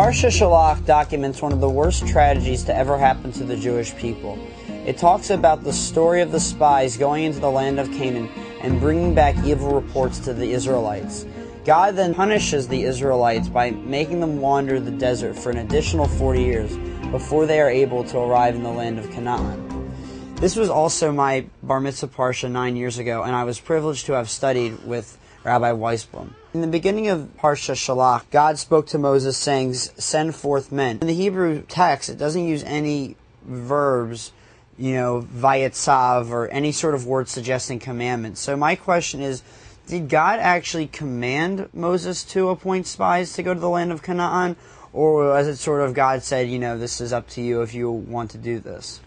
Parsha Shelach documents one of the worst tragedies to ever happen to the Jewish people. It talks about the story of the spies going into the land of Canaan and bringing back evil reports to the Israelites. God then punishes the Israelites by making them wander the desert for an additional 40 years before they are able to arrive in the land of Canaan. This was also my bar mitzvah parsha 9 years ago, and I was privileged to have studied with Rabbi Weisblums. In the beginning of Parsha Shelach, God spoke to Moses saying, "Send forth men." In the Hebrew text, it doesn't use any verbs, vayetzav, or any sort of word suggesting commandment. So my question is, did God actually command Moses to appoint spies to go to the land of Canaan? Or was it sort of God said, this is up to you if you want to do this?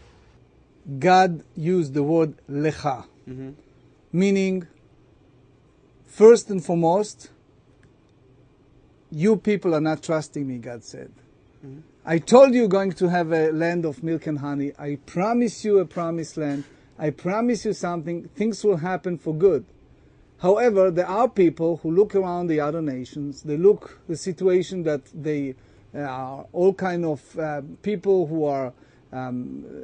God used the word lecha, meaning, first and foremost, you people are not trusting me, God said. I told you you're going to have a land of milk and honey. I promise you a promised land. I promise you something. Things will happen for good. However, there are people who look around the other nations. They look the situation that they are all kind of people who are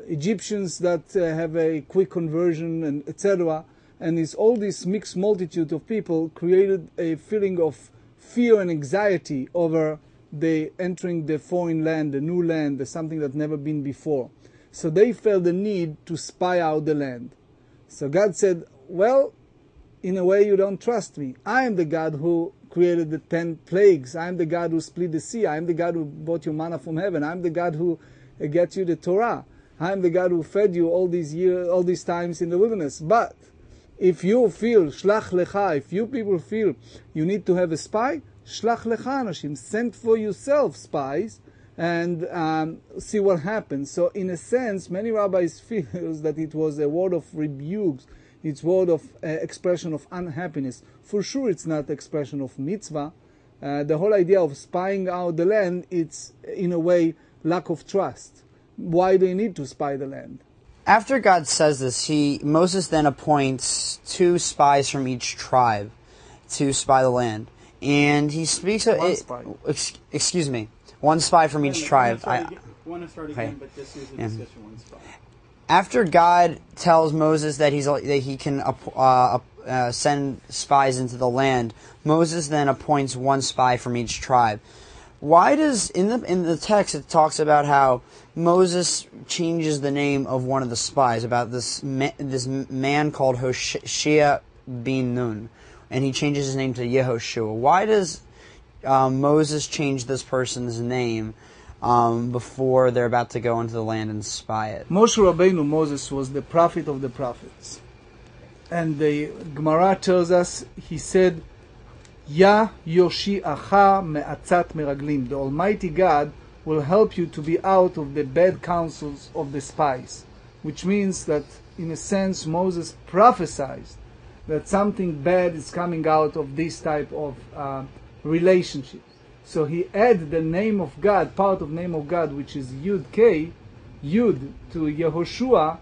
Egyptians that have a quick conversion, and etc. And it's all this mixed multitude of people created a feeling of fear and anxiety over the entering the foreign land, the new land, the something that never been before. So they felt the need to spy out the land. So God said, well, in a way you don't trust me. I am the God who created the 10 plagues. I am the God who split the sea. I am the God who brought you manna from heaven. I am the God who gets you the Torah. I am the God who fed you all these years, all these times in the wilderness. But if you feel, shlach lecha, if you people feel you need to have a spy, shlach lecha anashim, send for yourself spies and see what happens. So in a sense, many rabbis feel that it was a word of rebukes, it's word of expression of unhappiness. For sure it's not expression of mitzvah. The whole idea of spying out the land, it's in a way lack of trust. Why do you need to spy the land? After God says this, Moses then appoints 2 spies from each tribe to spy the land. And he speaks of One spy. Excuse me. 1 spy from each tribe. Want to start again, but this is a discussion 1 spy. After God tells Moses that he can send spies into the land, Moses then appoints 1 spy from each tribe. Why does in the text it talks about how Moses changes the name of one of the spies, about this man called Hoshea ben Nun, and he changes his name to Yehoshua? Why does Moses change this person's name before they're about to go into the land and spy it? Moshe Rabbeinu, Moses, was the prophet of the prophets. And the Gemara tells us, he said, Ya Yoshi'acha me'atzat meraglim. The Almighty God will help you to be out of the bad counsels of the spies. Which means that, in a sense, Moses prophesied that something bad is coming out of this type of relationship. So he added the name of God, part of name of God, which is Yud K, Yud, to Yehoshua,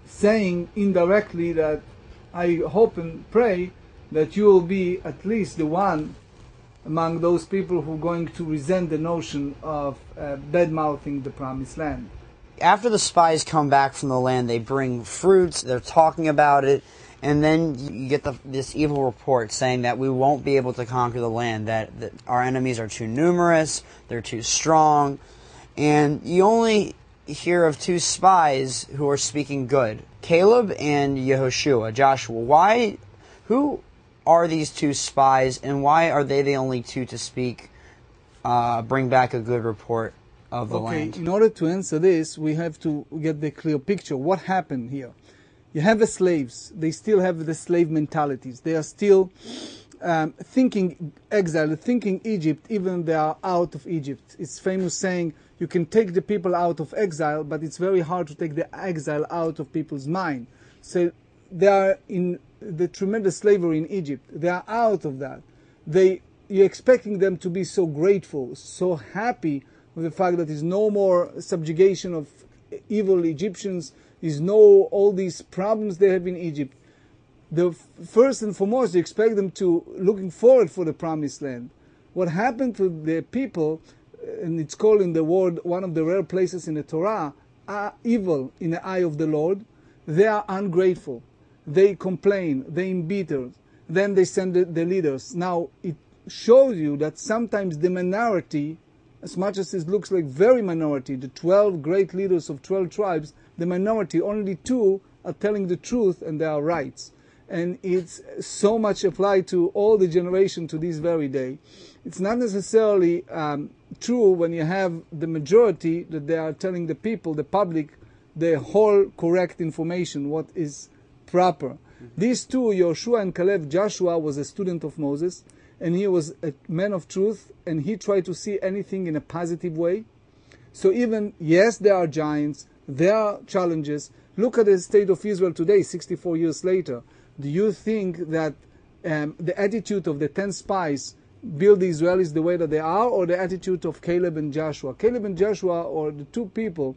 saying indirectly that I hope and pray that you will be at least the one among those people who are going to resent the notion of bad-mouthing the promised land. After the spies come back from the land, they bring fruits, they're talking about it, and then you get this evil report saying that we won't be able to conquer the land, that our enemies are too numerous, they're too strong, and you only hear of 2 spies who are speaking good, Caleb and Yehoshua, Joshua. Who are these 2 spies, and why are they the only 2 to speak, bring back a good report of the land? In order to answer this, we have to get the clear picture. What happened here? You have the slaves. They still have the slave mentalities. They are still thinking exile, thinking Egypt, even they are out of Egypt. It's famous saying, you can take the people out of exile, but it's very hard to take the exile out of people's mind. So they are in the tremendous slavery in Egypt. They are out of that. You're expecting them to be so grateful, so happy with the fact that there's no more subjugation of evil Egyptians, there's no all these problems they have in Egypt. First and foremost, you expect them to looking forward for the promised land. What happened to the people, and it's called in the word, one of the rare places in the Torah, are evil in the eye of the Lord. They are ungrateful. They complain. They embitter. Then they send the leaders. Now, it shows you that sometimes the minority, as much as it looks like very minority, the 12 great leaders of 12 tribes, the minority, only 2 are telling the truth and they are right. And it's so much applied to all the generation to this very day. It's not necessarily true when you have the majority that they are telling the people, the public, the whole correct information, what is proper. These 2, Yoshua and Caleb, Joshua was a student of Moses, and he was a man of truth, and he tried to see anything in a positive way. So even, yes, there are giants, there are challenges. Look at the state of Israel today, 64 years later. Do you think that the attitude of the 10 spies build the Israelis the way that they are, or the attitude of Caleb and Joshua? Caleb and Joshua are the 2 people,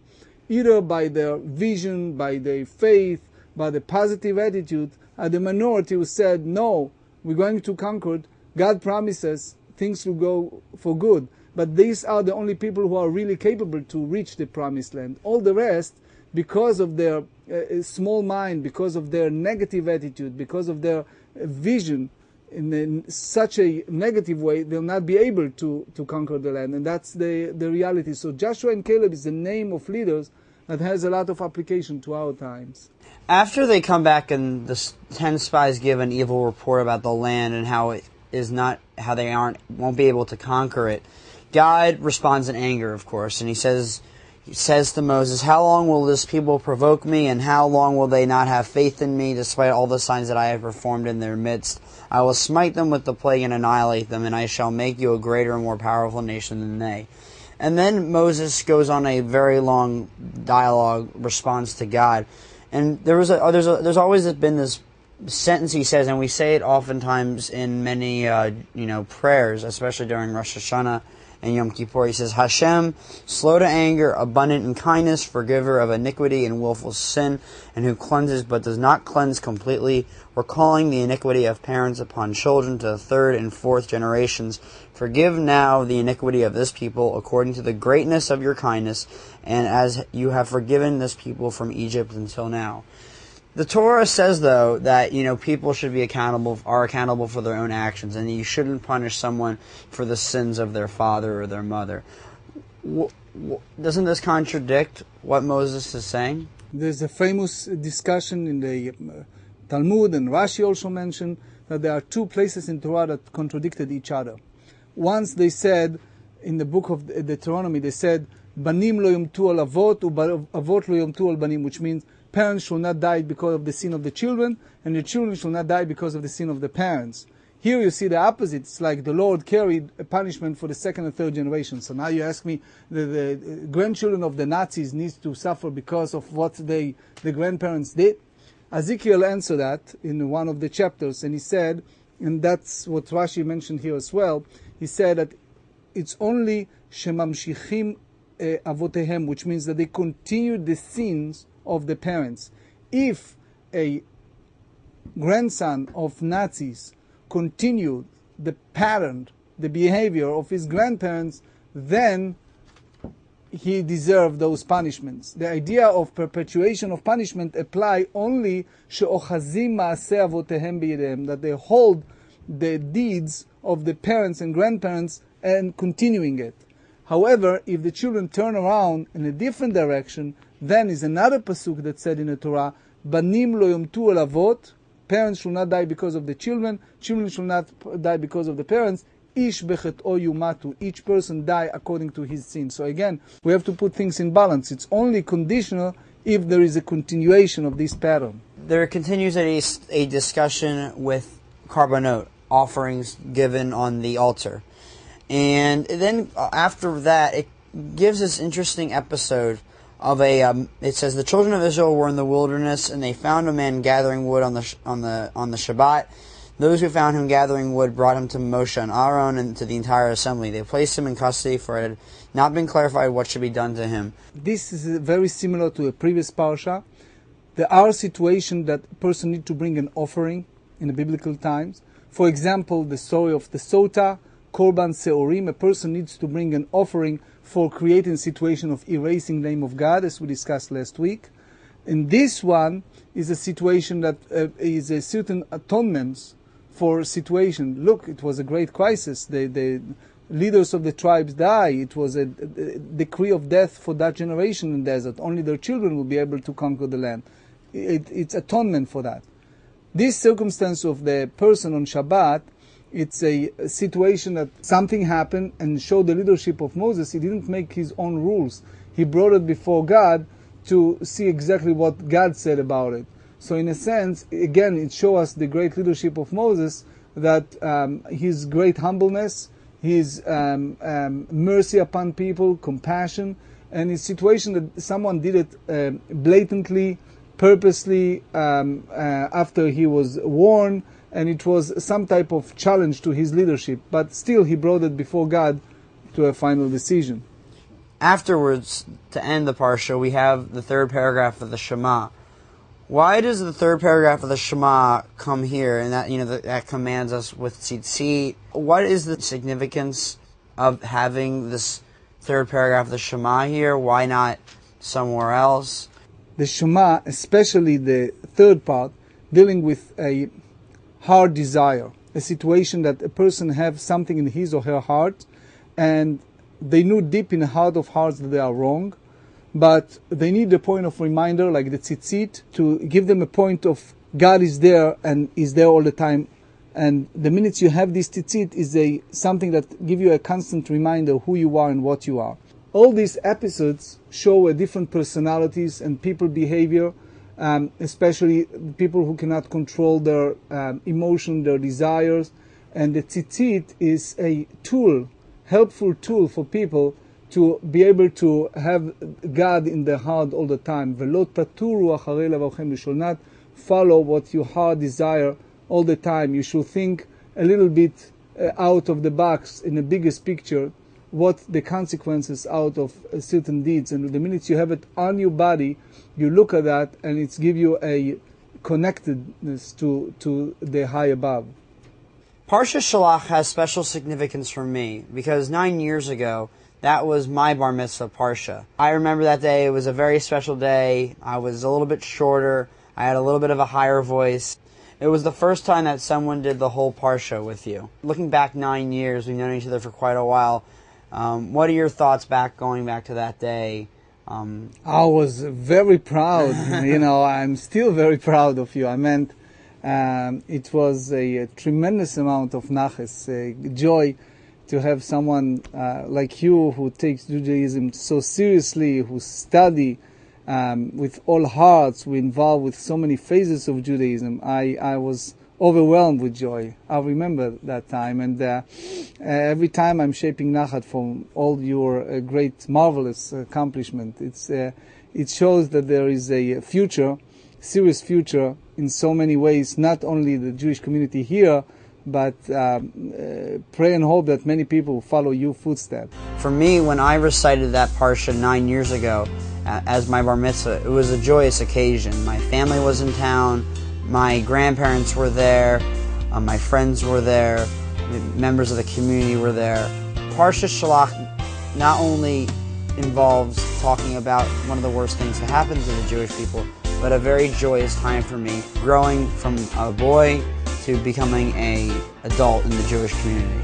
either by their vision, by their faith, by the positive attitude, are the minority who said, no, we're going to conquer it. God promises things will go for good. But these are the only people who are really capable to reach the promised land. All the rest, because of their small mind, because of their negative attitude, because of their vision in such a negative way, they'll not be able to conquer the land. And that's the reality. So Joshua and Caleb is the name of leaders that has a lot of application to our times. After they come back and the 10 spies give an evil report about the land and how it is not, how they won't be able to conquer it, God responds in anger, of course, and he says to Moses, how long will this people provoke me, and how long will they not have faith in me, despite all the signs that I have performed in their midst? I will smite them with the plague and annihilate them, and I shall make you a greater and more powerful nation than they. And then Moses goes on a very long dialogue response to God. And there's always been this sentence he says, and we say it oftentimes in many prayers, especially during Rosh Hashanah and Yom Kippur. He says, Hashem, slow to anger, abundant in kindness, forgiver of iniquity and willful sin, and who cleanses but does not cleanse completely, recalling the iniquity of parents upon children to the 3rd and 4th generations. Forgive now the iniquity of this people according to the greatness of your kindness, and as you have forgiven this people from Egypt until now. The Torah says, though, that people should be accountable for their own actions, and you shouldn't punish someone for the sins of their father or their mother. Doesn't this contradict what Moses is saying? There's a famous discussion in the Talmud, and Rashi also mentioned that there are 2 places in Torah that contradicted each other. Once they said, in the book of Deuteronomy, they said, Banim lo yomtu al avot, avot lo yomtu al banim, which means parents shall not die because of the sin of the children, and the children shall not die because of the sin of the parents. Here you see the opposite. It's like the Lord carried a punishment for the 2nd and 3rd generation. So now you ask me, the grandchildren of the Nazis need to suffer because of what the grandparents did? Ezekiel answered that in one of the chapters, and he said, and that's what Rashi mentioned here as well, he said that it's only shemamshichim avotehem, which means that they continue the sins of the parents. If a grandson of Nazis continued the pattern, the behavior of his grandparents, then he deserved those punishments. The idea of perpetuation of punishment apply only she'ochazim ma'aseh avotehem b'yedem, that they hold the deeds of the parents and grandparents and continuing it. However, if the children turn around in a different direction, then is another pasuk that said in the Torah, Banim lo yomtu al avot, parents shall not die because of the children, children shall not die because of the parents, ish bechet'o yumatu, each person die according to his sin. So again, we have to put things in balance. It's only conditional if there is a continuation of this pattern. There continues a discussion with carbonot, offerings given on the altar. And then after that, it gives this interesting episode of it says, the children of Israel were in the wilderness, and they found a man gathering wood on the Shabbat. Those who found him gathering wood brought him to Moshe and Aaron and to the entire assembly. They placed him in custody, for it had not been clarified what should be done to him. This is very similar to a previous parsha. There are situations that a person needs to bring an offering in the biblical times. For example, the story of the Sota, Korban Seorim. A person needs to bring an offering for creating a situation of erasing the name of God, as we discussed last week. And this one is a situation that is a certain atonement for a situation. Look, it was a great crisis. The leaders of the tribes die. It was a decree of death for that generation in the desert. Only their children will be able to conquer the land. It's atonement for that. This circumstance of the person on Shabbat, it's a situation that something happened and showed the leadership of Moses. He didn't make his own rules. He brought it before God to see exactly what God said about it. So in a sense, again, it shows us the great leadership of Moses, that his great humbleness, his mercy upon people, compassion, and his situation that someone did it blatantly, purposely, after he was warned, and it was some type of challenge to his leadership. But still, he brought it before God to a final decision. Afterwards, to end the parsha, we have the third paragraph of the Shema. Why does the third paragraph of the Shema come here, and that that commands us with tzitzit? What is the significance of having this third paragraph of the Shema here? Why not somewhere else? The Shema, especially the third part, dealing with a hard desire, a situation that a person has something in his or her heart, and they know deep in the heart of hearts that they are wrong, but they need a point of reminder, like the tzitzit, to give them a point of God is there and is there all the time. And the minute you have this tzitzit is something that give you a constant reminder who you are and what you are. All these episodes show different personalities and people behavior, especially people who cannot control their emotion, their desires. And the tzitzit is a tool, helpful tool for people to be able to have God in their heart all the time. Velot paturu acharei lavavchem. You should not follow what your heart desire all the time. You should think a little bit out of the box in the biggest picture, what the consequences out of certain deeds. And the minute you have it on your body, you look at that and it's give you a connectedness to the high above. Parsha Shelach has special significance for me because 9 years ago, that was my bar mitzvah parsha. I remember that day. It was a very special day. I was a little bit shorter. I had a little bit of a higher voice. It was the first time that someone did the whole parsha with you. Looking back 9 years, we've known each other for quite a while. What are your thoughts going back to that day? I was very proud. I'm still very proud of you. I meant it was a tremendous amount of naches, joy, to have someone like you who takes Judaism so seriously, who study with all hearts, who involved with so many phases of Judaism. I was overwhelmed with joy. I remember that time, and every time I'm shaping nachat from all your great, marvelous accomplishment. It shows that there is a future, serious future, in so many ways, not only the Jewish community here, but pray and hope that many people will follow your footsteps. For me, when I recited that parsha 9 years ago as my bar mitzvah, it was a joyous occasion. My family was in town, my grandparents were there, my friends were there, members of the community were there. Parsha Shelach not only involves talking about one of the worst things that happened to the Jewish people, but a very joyous time for me, growing from a boy to becoming an adult in the Jewish community.